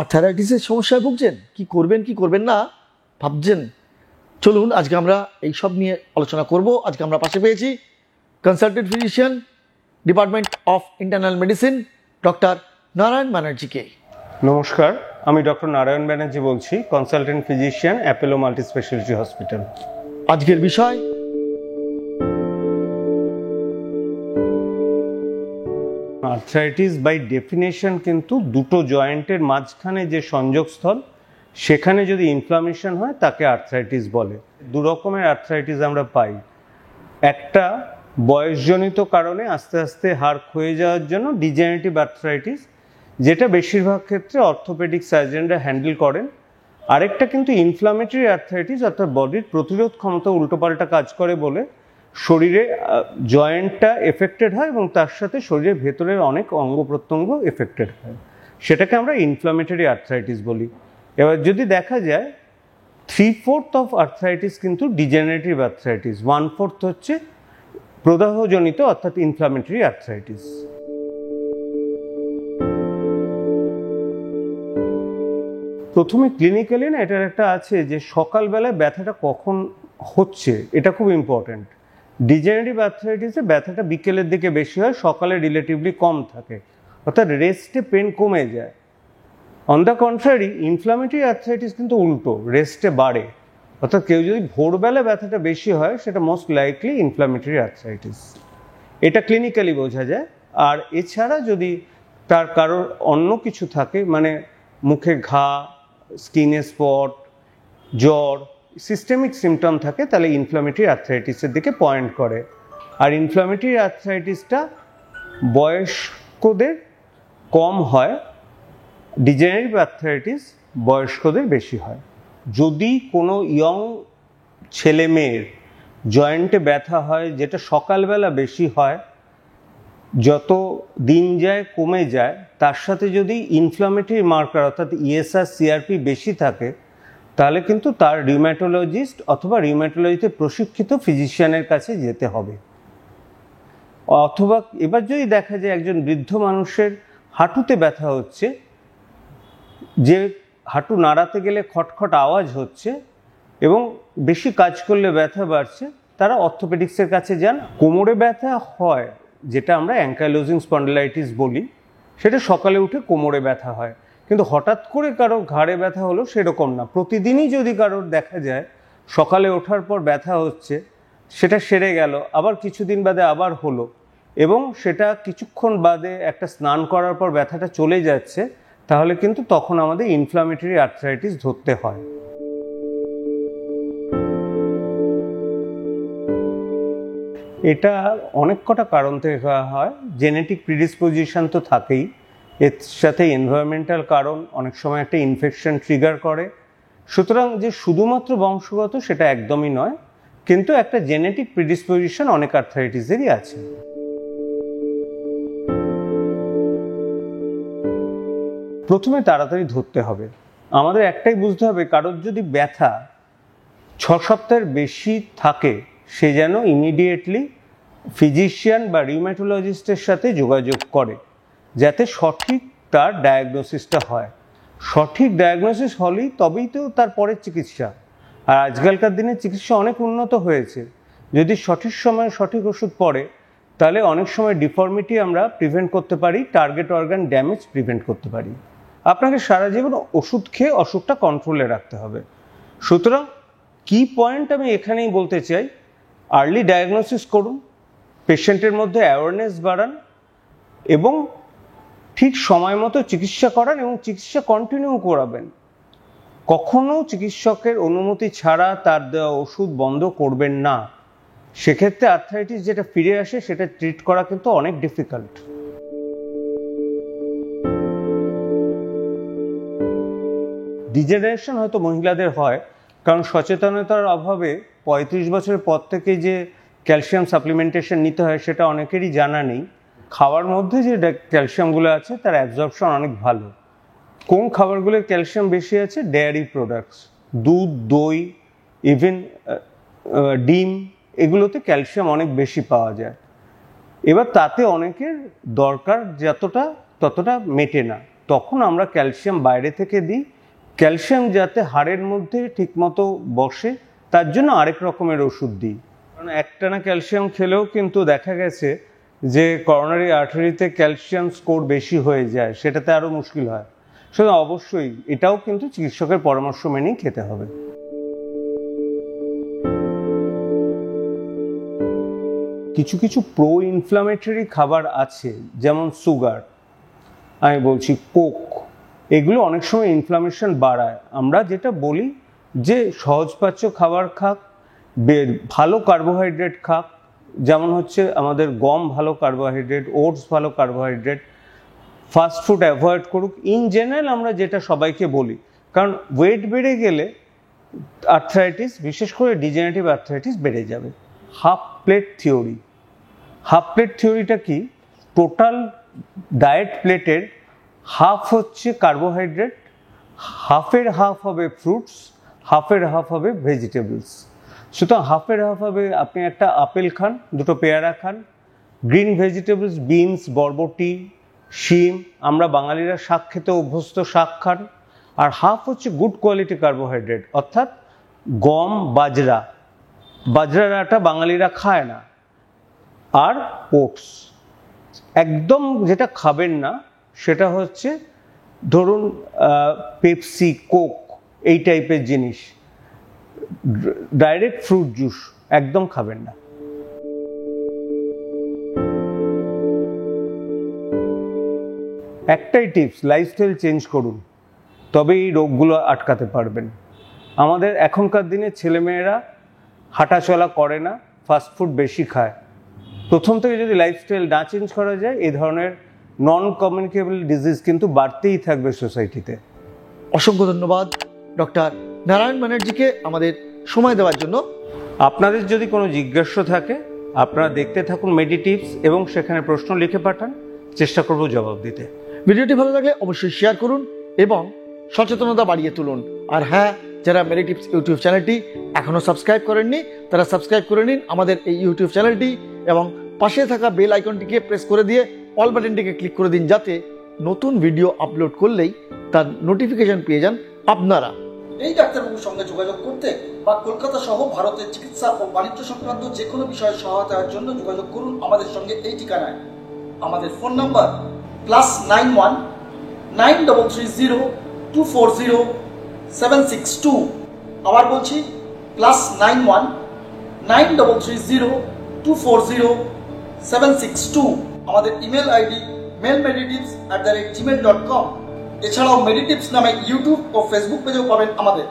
আর্থারাইটিসের সমস্যায় ভুগছেন, কি করবেন কি করবেন না ভাবছেন? চলুন আজকে আমরা এই সব নিয়ে আলোচনা করব। আজকে আমরা পাশে পেয়েছি consultant physician, department of internal medicine, doctor Narayan ব্যানার্জিকে। নমস্কার, আমি ডক্টর নারায়ণ ব্যানার্জি বলছি, consultant physician, Apollo multi speciality hospital. আজকের বিষয় আর্থ্রাইটিস বাই ডেফিনেশন কিন্তু দুটো জয়েন্টের মাঝখানে যে সংযোগস্থল, সেখানে যদি ইনফ্লামেশন হয় তাকে আর্থ্রাইটিস বলে। দু রকমের আর্থ্রাইটিস আমরা পাই। একটা বয়সজনিত কারণে আস্তে আস্তে হাড় ক্ষয়ে যাওয়ার জন্য ডিজেনারেটিভ আর্থ্রাইটিস, যেটা বেশিরভাগ ক্ষেত্রে অর্থোপেডিক সার্জনরা হ্যান্ডেল করেন। আরেকটা কিন্তু ইনফ্লামেটরি আর্থ্রাইটিস, অর্থাৎ বডির প্রতিরোধ ক্ষমতা উল্টোপাল্টা কাজ করে বলে শরীরে জয়েন্টটা এফেক্টেড হয় এবং তার সাথে শরীরের ভেতরের অনেক অঙ্গ প্রত্যঙ্গ এফেক্টেড হয়। সেটাকে আমরা ইনফ্লামেটরি আর্থ্রাইটিস বলি। এবার যদি দেখা যায় 3/4 অফ আর্থ্রাইটিস কিন্তু ডিজেনারেটিভ আর্থ্রাইটিস, 1/4 হচ্ছে প্রদাহজনিত অর্থাৎ ইনফ্লামেটরি আর্থ্রাইটিস। প্রথমে ক্লিনিক্যালি না এটার একটা আছে যে সকালবেলায় ব্যথাটা কখন হচ্ছে, এটা খুব ইম্পর্ট্যান্ট। ডিজেনারেটিভ আর্থ্রাইটিসে ব্যথাটা বিকেলের দিকে বেশি হয়, সকালে রিলেটিভলি কম থাকে, অর্থাৎ রেস্টে পেন কমে যায়। On the contrary inflammatory arthritis কিন্তু উল্টো, রেস্টে বাড়ে। অর্থাৎ কেউ যদি ভোরবেলা ব্যথাটা বেশি হয়, সেটা মোস্ট লাইকলি ইনফ্লামেটরি আর্থ্রাইটিস। এটা ক্লিনিক্যালি বোঝা যায়। আর এছাড়া যদি তার কারোর অন্য কিছু থাকে, মানে মুখে ঘা, স্কিনে স্পট, জ্বর, সিস্টেমিক সিমটম থাকে, তাহলে ইনফ্লামেটরি আর্থ্রাইটিসের দিকে পয়েন্ট করে। আর ইনফ্লামেটরি আর্থ্রাইটিসটা বয়স্কদের কম হয়, ডিজেনারেটিভ আর্থ্রাইটিস বয়স্কদের বেশি হয়। যদি কোনো ইয়ং ছেলে মেয়ের জয়েন্টে ব্যথা হয়, যেটা সকালবেলা বেশি হয়, যত দিন যায় কমে যায়, তার সাথে যদি ইনফ্লামেটরি মার্কার অর্থাৎ ইএসআর সিআরপি বেশি থাকে, তাহলে কিন্তু তার রিউম্যাটোলজিস্ট অথবা রিউম্যাটোলজিতে প্রশিক্ষিত ফিজিশিয়ানের কাছে যেতে হবে। অথবা এবার যদি দেখা যায় একজন বৃদ্ধ মানুষের হাঁটুতে ব্যথা হচ্ছে, যে হাঁটু নাড়াতে গেলে খটখট আওয়াজ হচ্ছে এবং বেশি কাজ করলে ব্যথা বাড়ছে, তারা অর্থোপেডিক্সের কাছে যান। কোমরে ব্যথা হয়, যেটা আমরা অ্যাঙ্কাইলোজিং স্পন্ডিলাইটিস বলি, সেটা সকালে উঠে কোমরে ব্যথা হয়, কিন্তু হঠাৎ করে কারো ঘাড়ে ব্যথা হলো সেরকম না। প্রতিদিনই যদি কারোর দেখা যায় সকালে ওঠার পর ব্যথা হচ্ছে, সেটা সেরে গেল, আবার কিছুদিন বাদে আবার হলো, এবং সেটা কিছুক্ষণ বাদে একটা স্নান করার পর ব্যথাটা চলে যাচ্ছে, তাহলে কিন্তু তখন আমাদের ইনফ্লামেটরি আর্থ্রাইটিস ধরতে হয়। এটা অনেক কটা কারণ থেকে হয়। জেনেটিক প্রিডিসপোজিশন তো থাকেই, এর সাথে এনভায়রনমেন্টাল কারণ অনেক সময় একটা ইনফেকশন ট্রিগার করে। সুতরাং যে শুধুমাত্র বংশগত সেটা একদমই নয়, কিন্তু একটা জেনেটিক প্রিডিসপোজিশন অনেক আর্থ্রাইটিসেরই আছে। প্রথমে তাড়াতাড়ি ধরতে হবে। আমাদের একটাই বুঝতে হবে, কারোর যদি ব্যথা 6 সপ্তাহের বেশি থাকে, সে যেন ইমিডিয়েটলি ফিজিশিয়ান বা রিউম্যাটোলজিস্টের সাথে যোগাযোগ করে, যাতে সঠিক তার ডায়াগনোসিসটা হয়। সঠিক ডায়াগনোসিস হলেই তবেই তো তার পরের চিকিৎসা। আর আজকালকার দিনে চিকিৎসা অনেক উন্নত হয়েছে। যদি সঠিক সময়ে সঠিক ওষুধ পড়ে, তাহলে অনেক সময় ডিফর্মিটি আমরা প্রিভেন্ট করতে পারি, টার্গেট অর্গান ড্যামেজ প্রিভেন্ট করতে পারি। আপনাকে সারা জীবন ওষুধ খেয়ে অসুখটা কন্ট্রোলে রাখতে হবে। সুতরাং কি পয়েন্ট আমি এখানেই বলতে চাই, আর্লি ডায়াগনোসিস করুন, পেশেন্টের মধ্যে অ্যাওয়ারনেস বাড়ান এবং ঠিক সময় মতো চিকিৎসা করান এবং চিকিৎসা কন্টিনিউ করাবেন। কখনো চিকিৎসকের অনুমতি ছাড়া তার দেওয়া ওষুধ বন্ধ করবেন না। সেক্ষেত্রে আর্থ্রাইটিস যেটা ফিরে আসে, সেটা ট্রিট করা কিন্তু অনেক ডিফিকাল্ট। ডিজেনারেশন হয়তো মহিলাদের হয়, কারণ সচেতনতার অভাবে 35 বছরের পর থেকে যে ক্যালসিয়াম সাপ্লিমেন্টেশন নিতে হয়, সেটা অনেকেরই জানা নেই। খাওয়ার মধ্যে যে ক্যালসিয়ামগুলো আছে তার অ্যাবজর্পশন অনেক ভালো। কোন খাবারগুলোর ক্যালসিয়াম বেশি আছে? ডেয়ারি প্রোডাক্টস, দুধ, দই, ইভেন ডিম, এগুলোতে ক্যালসিয়াম অনেক বেশি পাওয়া যায়। এবার তাতে অনেকের দরকার যতটা ততটা মেটে না। তখন আমরা ক্যালসিয়াম বাইরে থেকে দিই, ক্যালসিয়াম যাতে হাড়ের মধ্যে ঠিকমতো বসে তার জন্য আরেক রকমের ওষুধ দিই। কারণ একটানা ক্যালসিয়াম খেলেও কিন্তু দেখা গেছে যে করোনারি আর্টারিতে ক্যালসিয়াম স্কোর বেশি হয়ে যায়, সেটাতে আরও মুশকিল হয়। সুতরাং অবশ্যই এটাও কিন্তু চিকিৎসকের পরামর্শ মেনেই খেতে হবে। কিছু কিছু প্রো ইনফ্লামেটরি খাবার আছে, যেমন সুগার, আমি বলছি কোক, এগুলো অনেক সময় ইনফ্লামেশন বাড়ায়। আমরা যেটা বলি যে সহজপাচ্য খাবার খাক, ভালো কার্বোহাইড্রেট খাক, যেমন হচ্ছে আমাদের গম ভালো কার্বোহাইড্রেট, ওটস ভালো কার্বোহাইড্রেট, ফাস্ট ফুড অ্যাভয়েড করুক। ইন জেনারেল আমরা যেটা সবাইকে বলি, কারণ ওয়েট বেড়ে গেলে আর্থ্রাইটিস, বিশেষ করে ডিজেনারেটিভ আর্থ্রাইটিস বেড়ে যাবে। Half plate theory, half plate থিওরিটা কি? টোটাল ডায়েট প্লেটের হাফ হচ্ছে কার্বোহাইড্রেট, হাফের হাফ হবে ফ্রুটস, হাফের হাফ হবে ভেজিটেবলস। সুতরাং হাফের হাফ হবে, আপনি একটা আপেল খান, দুটো পেয়ারা খান, গ্রিন ভেজিটেবলস, বিনস, বরবটি, শিম, আমরা বাঙালিরা শাক খেতে অভ্যস্ত, শাক খান। আর হাফ হচ্ছে গুড কোয়ালিটি কার্বোহাইড্রেট, অর্থাৎ গম, বাজরা, বাজরার আটা বাঙালিরা খায় না, আর ওটস। একদম যেটা খাবেন না সেটা হচ্ছে ধরুন পেপসি, কোক, এই টাইপের জিনিস, ডাইরেক্ট ফ্রুট জুস একদম খাবেন না। একটাই টিপস, লাইফস্টাইল চেঞ্জ করুন, তবে এই রোগগুলো আটকাতে পারবেন। আমাদের এখনকার দিনে ছেলেমেয়েরা হাঁটাচলা করে না, ফাস্টফুড বেশি খায়। প্রথম থেকে যদি লাইফস্টাইল না চেঞ্জ করা যায়, এই ধরনের নন কমিউনিকেবল ডিজিজ কিন্তু বাড়তেই থাকবে সোসাইটিতে। অসংখ্য ধন্যবাদ ডক্টর নারায়ণ ব্যানার্জিকে আমাদের সময় দেওয়ার জন্য। আপনাদের যদি কোনো জিজ্ঞাসা থাকে, আপনারা দেখতে থাকুন মেডিটিভস এবং সেখানে প্রশ্ন লিখে পাঠান, চেষ্টা করব জবাব দিতে। ভিডিওটি ভালো লাগলে অবশ্যই শেয়ার করুন এবং সচেতনতা বাড়িয়ে তুলুন। আর হ্যাঁ, যারা মেডিটিভস ইউটিউব চ্যানেলটি এখনও সাবস্ক্রাইব করেননি, তারা সাবস্ক্রাইব করে নিন আমাদের এই ইউটিউব চ্যানেলটি এবং পাশে থাকা বেল আইকনটিকে প্রেস করে দিয়ে অল বাটনটিকে ক্লিক করে দিন, যাতে নতুন ভিডিও আপলোড করলেই তার নোটিফিকেশন পেয়ে যান আপনারা। এই ডাক্তারবাবুর সঙ্গে যোগাযোগ করতে বা কলকাতা সহ ভারতের চিকিৎসা ও বাণিজ্য সংক্রান্ত যে কোনো বিষয়ে সহায়তার জন্য যোগাযোগ করুন আমাদের সঙ্গে এই ঠিকানায়। আমাদের ফোন নাম্বার +91 9330 240 762। আবার বলছি +91 9330 240 762। আমাদের ইমেল আইডি mailmeditives@gmail.com। এছাড়াও মেডিটিভস নামে ইউটিউব ও ফেসবুক পেজেও পাবেন আমাদের।